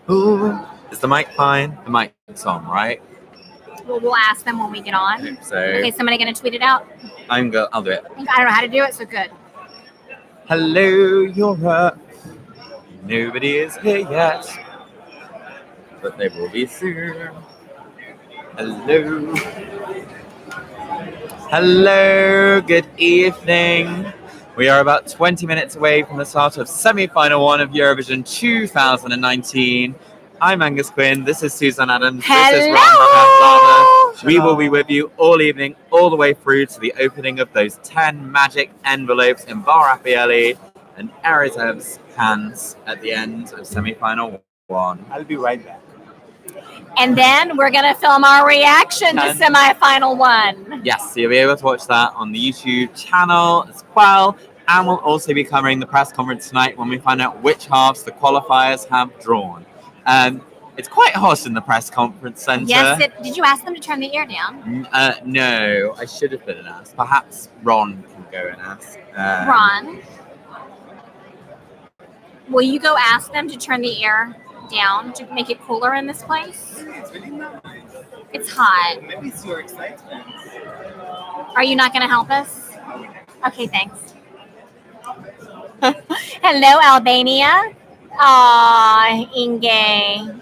Ooh, is the mic fine? The mic's on, right? Well, we'll ask them when we get on. I hope so. Okay, somebody gonna tweet it out? I'll do it. I don't know how to do it, so good. Hello, Europe. Nobody is here yet, but they will be soon. Hello. Hello, good evening. We are about 20 minutes away from the start of semi-final one of Eurovision 2019. I'm Angus Quinn. This is Susan Adams. Hello. This is Ron Rafael. We will be with you all evening, all the way through to the opening of those 10 magic envelopes in Bar Raffaelli and Erizev's hands at the end of semi-final one. I'll be right back. And then we're gonna film our reaction to semi-final one. Yes, so you'll be able to watch that on the YouTube channel as well. And we'll also be covering the press conference tonight when we find out which halves the qualifiers have drawn. It's quite hot in the press conference centre. Yes, did you ask them to turn the air down? No, I should have been asked. Perhaps Ron can go and ask. Ron, will you go ask them to turn the air down to make it cooler in this place? It's really nice. It's hot. Maybe it's your excitement. Are you not going to help us? Okay, thanks. Hello, Albania. Aw, Inge.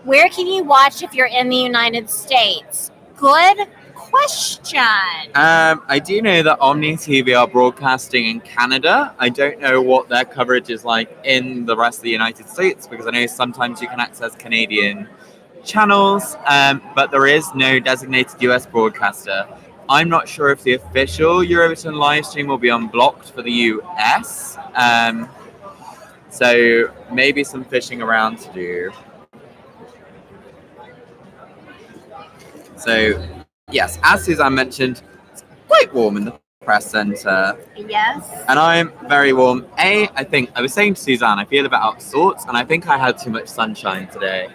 Where can you watch if you're in the United States? Good question. I do know that Omni TV are broadcasting in Canada. I don't know what their coverage is like in the rest of the United States, because I know sometimes you can access Canadian channels, but there is no designated US broadcaster. I'm not sure if the official Eurovision live stream will be unblocked for the US, so maybe some fishing around to do. So yes, as Suzanne mentioned, it's quite warm in the press centre. Yes. And I'm very warm. I think, I was saying to Suzanne, I feel a bit out of sorts, and I think I had too much sunshine today.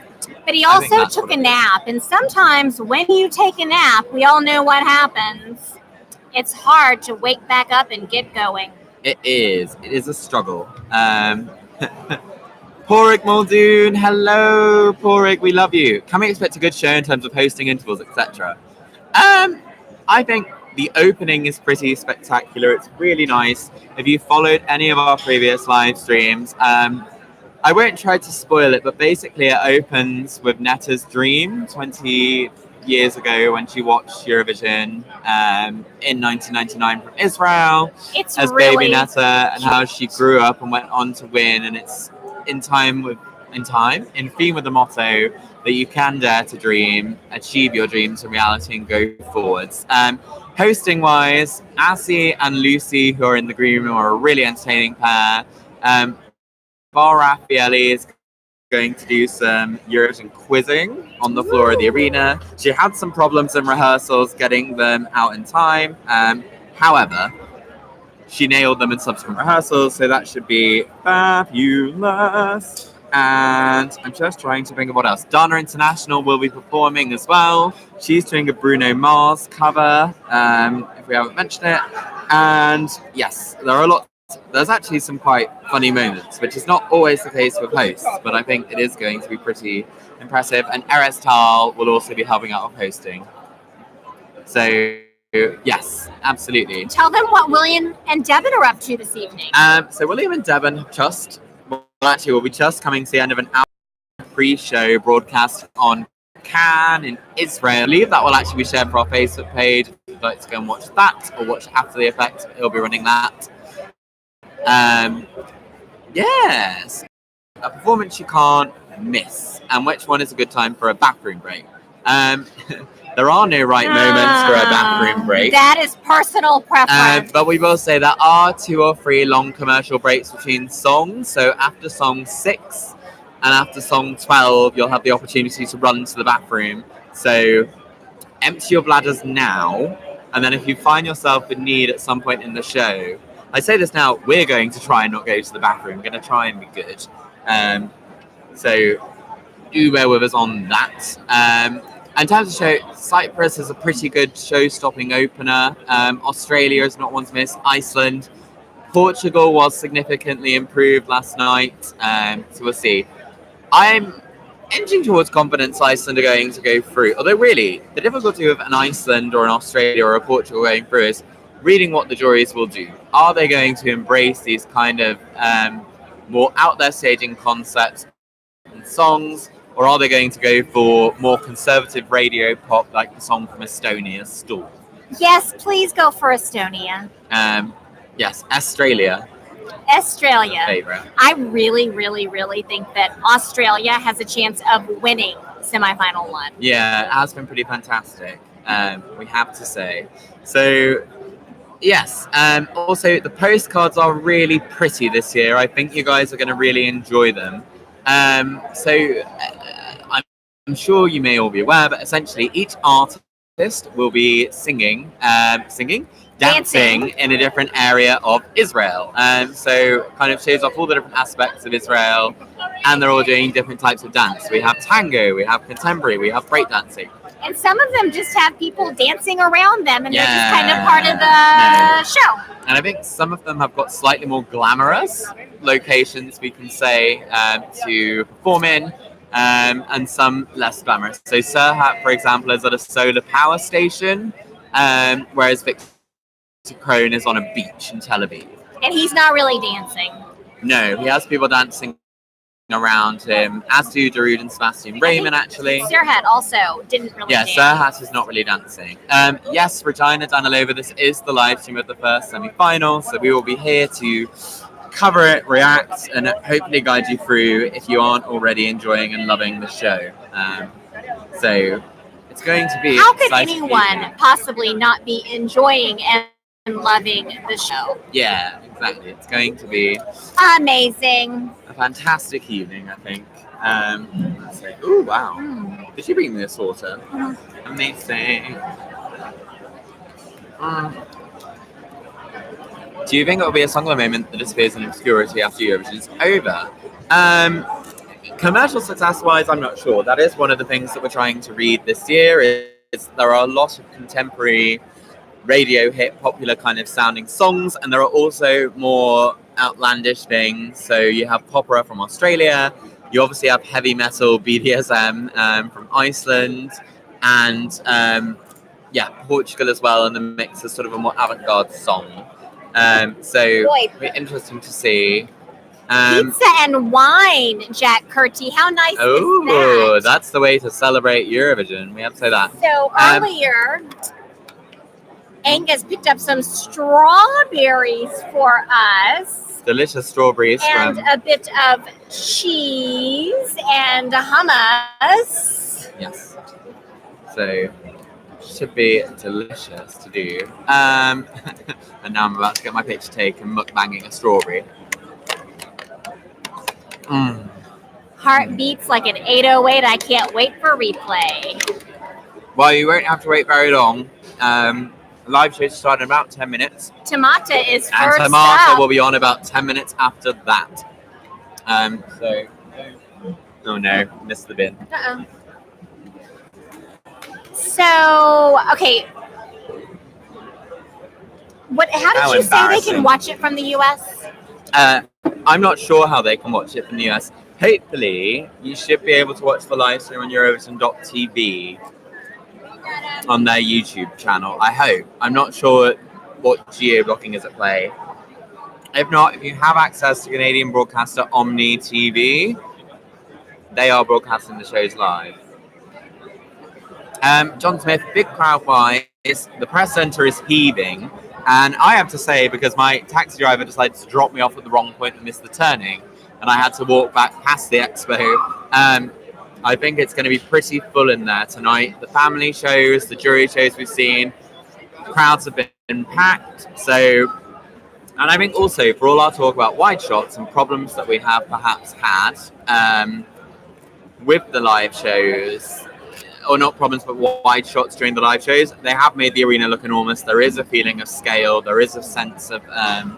But he also took a nap, and sometimes when you take a nap, we all know what happens. It's hard to wake back up and get going. It is. It is a struggle. Porik Muldoon, hello, Porik, we love you. Can we expect a good show in terms of hosting intervals, etc.? I think the opening is pretty spectacular. It's really nice. If you followed any of our previous live streams, I won't try to spoil it, but basically it opens with Netta's dream 20 years ago when she watched Eurovision in 1999 from Israel as really baby Netta, and how she grew up and went on to win. And it's in theme with the motto that you can dare to dream, achieve your dreams in reality, and go forwards. Hosting wise, Assie and Lucy, who are in the green room, are a really entertaining pair. Bar Raffaelli is going to do some Eurovision quizzing on the floor of the arena. She had some problems in rehearsals getting them out in time. However, she nailed them in subsequent rehearsals, so that should be fabulous. And I'm just trying to think of what else. Dana International will be performing as well. She's doing a Bruno Mars cover, if we haven't mentioned it. And yes, there are lots. There's actually some quite funny moments, which is not always the case with hosts, but I think it is going to be pretty impressive. And Erez Tal will also be helping out with hosting. So yes, absolutely. Tell them what William and Devin are up to this evening. So William and Devin will be just coming to the end of an hour pre-show broadcast on Cannes in Israel. I believe that will actually be shared for our Facebook page. If you'd like to go and watch that or watch After the Effect, he'll be running that. Yes, a performance you can't miss. And which one is a good time for a bathroom break? There are no right moments for a bathroom break. That is personal preference. But we will say there are 2 or 3 long commercial breaks between songs. So after song 6 and after song 12, you'll have the opportunity to run to the bathroom. So empty your bladders now. And then if you find yourself in need at some point in the show, I say this now, we're going to try and not go to the bathroom. We're going to try and be good. So do bear with us on that. In terms of show, Cyprus is a pretty good show-stopping opener. Australia is not one to miss. Iceland. Portugal was significantly improved last night. So we'll see. I'm inching towards confidence Iceland are going to go through. Although really, the difficulty with an Iceland or an Australia or a Portugal going through is reading what the juries will do. Are they going to embrace these kind of more out there staging concepts and songs, or are they going to go for more conservative radio pop like the song from Estonia, Stall? Yes, please go for Estonia. Yes, Australia. Australia. Favorite. I really, really, really think that Australia has a chance of winning semifinal 1. Yeah, it has been pretty fantastic, we have to say. So, yes, also the postcards are really pretty this year. I think you guys are going to really enjoy them. I'm sure you may all be aware, but essentially each artist will be dancing in a different area of Israel. So kind of shows off all the different aspects of Israel, and they're all doing different types of dance. We have tango, we have contemporary, we have breakdancing. And some of them just have people dancing around them, and they're just kind of part of the show. And I think some of them have got slightly more glamorous locations, we can say, to perform in, and some less glamorous. So Serhat, for example, is at a solar power station, whereas Victor Crone is on a beach in Tel Aviv. And he's not really dancing. No, he has people dancing around him, as do Darude and Sebastian Raymond, actually. Serhat also didn't really dance. Serhat is not really dancing. Yes, Regina Danilova, this is the live stream of the first semi-final, so we will be here to cover it, react, and hopefully guide you through if you aren't already enjoying and loving the show. So it's going to be... How could anyone possibly not be enjoying and loving the show? Yeah, exactly. It's going to be amazing. A fantastic evening, I think. Let's say, ooh, wow. Did you bring me this water? Amazing. Do you think it will be a song of the moment that disappears in obscurity after Eurovision is over? Commercial success-wise, I'm not sure. That is one of the things that we're trying to read this year. Is there are a lot of contemporary radio hit, popular kind of sounding songs, and there are also more outlandish things. So you have opera from Australia, you obviously have heavy metal, BDSM from Iceland, and Portugal as well, and the mix is sort of a more avant-garde song. So it'll be interesting to see. Pizza and wine, Jack Curti. How nice is that? Oh, that's the way to celebrate Eurovision. We have to say that. So earlier, Angus picked up some strawberries for us. Delicious strawberries. And a bit of cheese and hummus. Yes. So, should be delicious to do. And now I'm about to get my picture taken mukbanging a strawberry. Heart beats like an 808. I can't wait for replay. Well, you won't have to wait very long. Live show starts in about 10 minutes. Tamata is first and Tamata up. will be on about 10 minutes after that. Oh no, missed the bin. Uh-oh. So, okay. How did you say they can watch it from the US? I'm not sure how they can watch it from the US. Hopefully, you should be able to watch the live stream on Eurovision.tv on their YouTube channel. I hope. I'm not sure what geo-blocking is at play. If not, if you have access to Canadian broadcaster Omni TV, they are broadcasting the shows live. John Smith, big crowd-wise, the press centre is heaving. And I have to say, because my taxi driver decided to drop me off at the wrong point and miss the turning, and I had to walk back past the expo, I think it's going to be pretty full in there tonight. The family shows, the jury shows we've seen, crowds have been packed. So, and I think also for all our talk about wide shots and problems that we have perhaps had with the live shows, or not problems, but wide shots during the live shows, they have made the arena look enormous. There is a feeling of scale. There is a sense of kind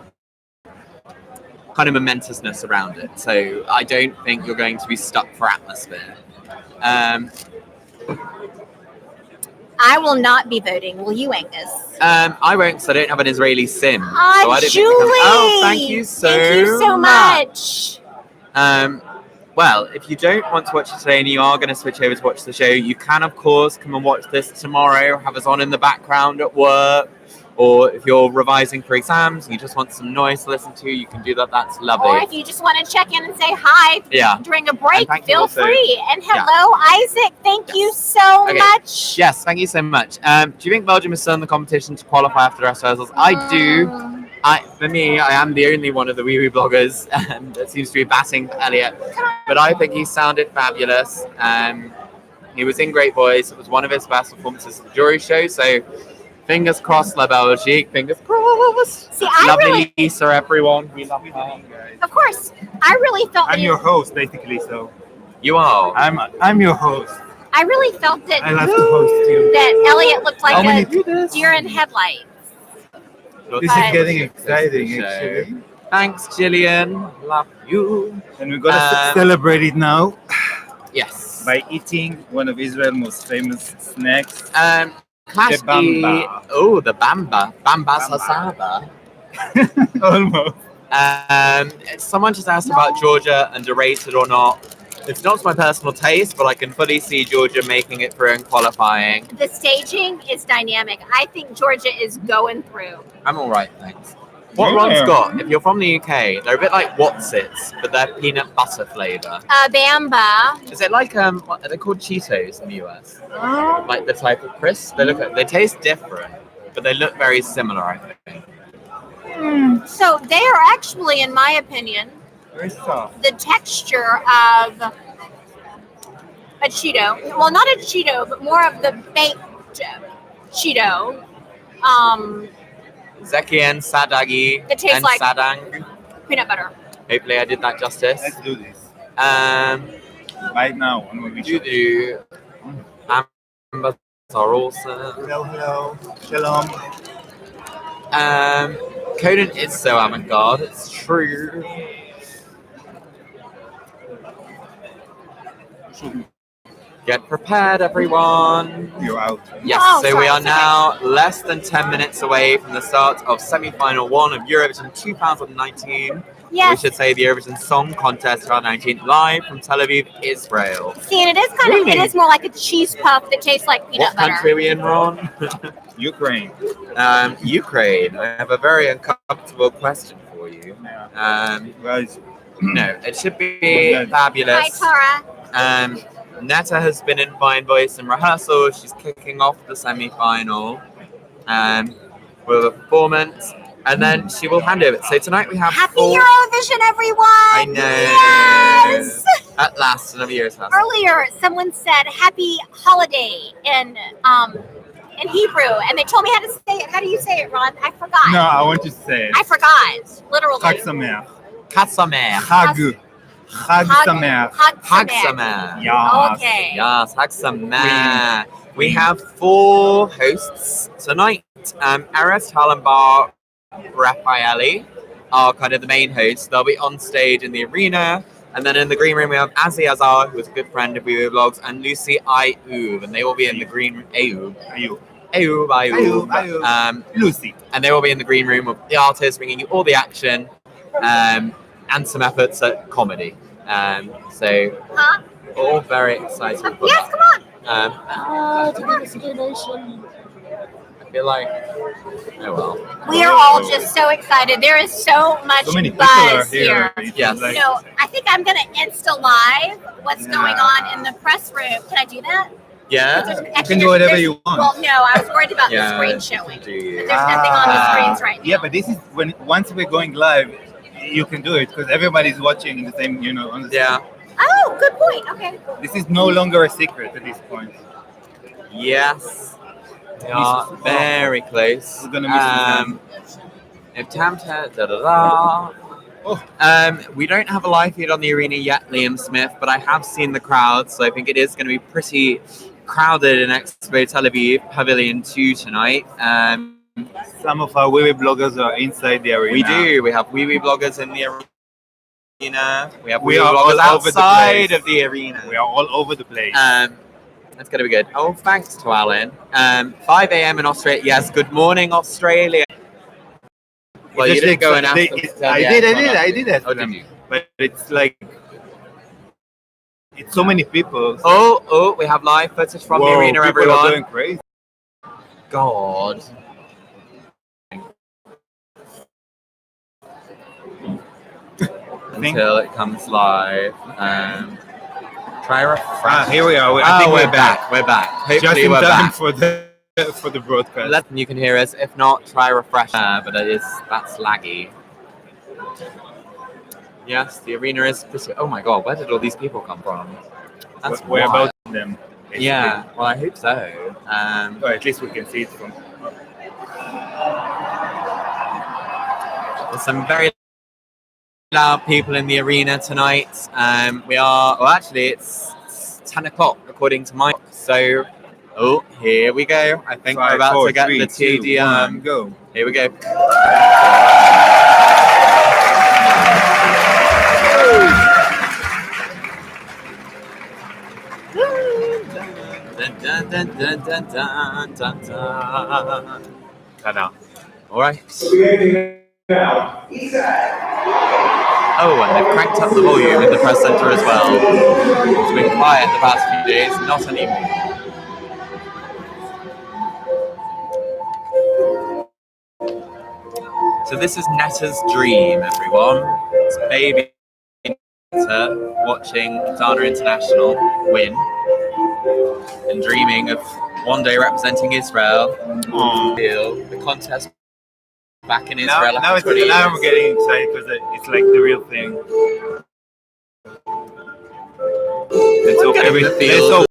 of momentousness around it. So I don't think you're going to be stuck for atmosphere. I will not be voting. Will you, Angus? I won't, because I don't have an Israeli SIM. So I don't Julie! Oh, thank you so much. Well, if you don't want to watch it today and you are going to switch over to watch the show, you can, of course, come and watch this tomorrow, have us on in the background at work. Or if you're revising for exams and you just want some noise to listen to, you can do that. That's lovely. Or if you just want to check in and say hi during a break, feel also, free. And hello, Isaac. Thank you so much. Yes, thank you so much. Do you think Belgium is still in the competition to qualify after dress rehearsals? I do. For me, I am the only one of the WIWI bloggers that seems to be batting for Elliot. But I think he sounded fabulous. He was in great voice. It was one of his best performances at the jury show. So fingers crossed, La Belgique. Fingers crossed. See, I lovely really, Lisa, everyone. We love her. of course, I really felt I'm your host, basically. So You are. I'm your host. I really felt that I love to host you. that Elliot looked like How a many do deer in headlights. This is getting exciting, actually. Thanks, Jillian. Love you. And we're gonna celebrate it now Yes. by eating one of Israel's most famous snacks. Clash The bamba. The bamba. Bamba sasaba. Almost. Someone just asked about Georgia, underrated or not. It's not my personal taste, but I can fully see Georgia making it through and qualifying. The staging is dynamic. I think Georgia is going through. I'm all right, thanks. What Ron's got, if you're from the UK, they're a bit like What's-Its, but they're peanut butter flavour. Bamba. Is it like, what are they called, Cheetos in the US? Like the type of crisp? They taste different, but they look very similar, I think. So they are actually, in my opinion, Very soft. the texture of a Cheeto. Well, not a Cheeto, but more of the baked Cheeto. Zeki and Sadagi It tastes and like Sadang. peanut butter. Hopefully I did that justice. Let's do this Right now on WIWISHOP. you do. Ambers are awesome. Hello. Shalom. Conan is so avant-garde, it's true. Get prepared, everyone. You're out. Yes, Oh, so sorry, we are it's okay. now less than 10 minutes away from the start of semi-final 1 of Eurovision 2019. Yes. We should say the Eurovision Song Contest 2019, live from Tel Aviv, Israel. See, and it is kind of, it is more like a cheese puff that tastes like peanut What butter. country are we in, Ron? Ukraine. Ukraine. I have a very uncomfortable question for you. Guys, No, it should be Hi, fabulous. Tara. Netta has been in fine voice and rehearsal. She's kicking off the semi-final with a performance, and then she will hand over. So tonight we have Happy 4. Eurovision, everyone! I know. Yes! At last, another year's passed. Earlier, someone said "Happy Holiday" in Hebrew, and they told me how to say it. How do you say it, Ron? I forgot. no, I want you to say it. I forgot. Literally. Chag Sameach. Katsamer. Chag. Chag Sameach. Hag Samer. Yes. Okay. Yes, Hag Samer. We have 4 hosts tonight. Eres, Talenbar, Raffaelli are kind of the main hosts. They'll be on stage in the arena. And then in the green room, we have Azzy Azar, who is a good friend of WIWIBlogs, and Lucy Ayub. And they will be in the green room. Ayub. Lucy. And they will be in the green room with the artists, bringing you all the action and some efforts at comedy. So, Huh? all very exciting. For Yes, that. come on. I feel like, oh well. We are all just so excited. There is so much So many people are buzz here. here. Yes. Like, You know, I think I'm going to Insta Live what's going on in the press room. Can I do that? Yeah? you can do whatever you want. Well, no, I was worried about Yeah. the screen showing. Do you? But there's nothing on the screens right now. Yeah, but this is once we're going live, you can do it because everybody's watching in the same, on the Yeah. Oh, good point. Okay. This is no longer a secret at this point. Yes. We are very close. We're gonna miss if we don't have a live feed on the arena yet, Liam Smith, but I have seen the crowd, so I think it is going to be pretty crowded in Expo Tel Aviv Pavilion 2 tonight. Some of our WIWI bloggers are inside the arena. We do. We have WIWI bloggers in the arena. We have We WIWI are bloggers all over the outside place. of the arena. We are all over the place. That's going to be good. Oh, thanks to Alan. 5 a.m. in Australia. Yes, good morning, Australia. Well, you didn't go and ask them to tell I the did F1 ask Oh, them. did you? But it's like It's so many people. Oh, we have live footage from the Whoa, arena, people everyone. are going crazy. God. Until it comes live. Try refresh. Here we are. I think we're we're back. We're back. Just Hopefully in we're time back. for the broadcast. You can hear us. If not, try refresh. But that's laggy. Yes, the arena is. Oh my God, where did all these people come from? That's We're wild. about them. Basically. Yeah, well, I hope so. Or at least we can see it from. There's some very loud people in the arena tonight. We are. Well, actually, it's 10 o'clock according to my. So, here we go. I think we're about to get the TDM. Go. Here we go. Dun, dun, dun, dun, dun, dun, dun, dun. Ta-da. All right. Oh, and they've cranked up the volume in the press centre as well. It's been quiet the past few days, not anymore. So this is Netta's dream, everyone. It's baby Netta watching Dana International win and dreaming of one day representing Israel. The contest back in Israel. Now I'm getting excited because it's like the real thing. Let's hope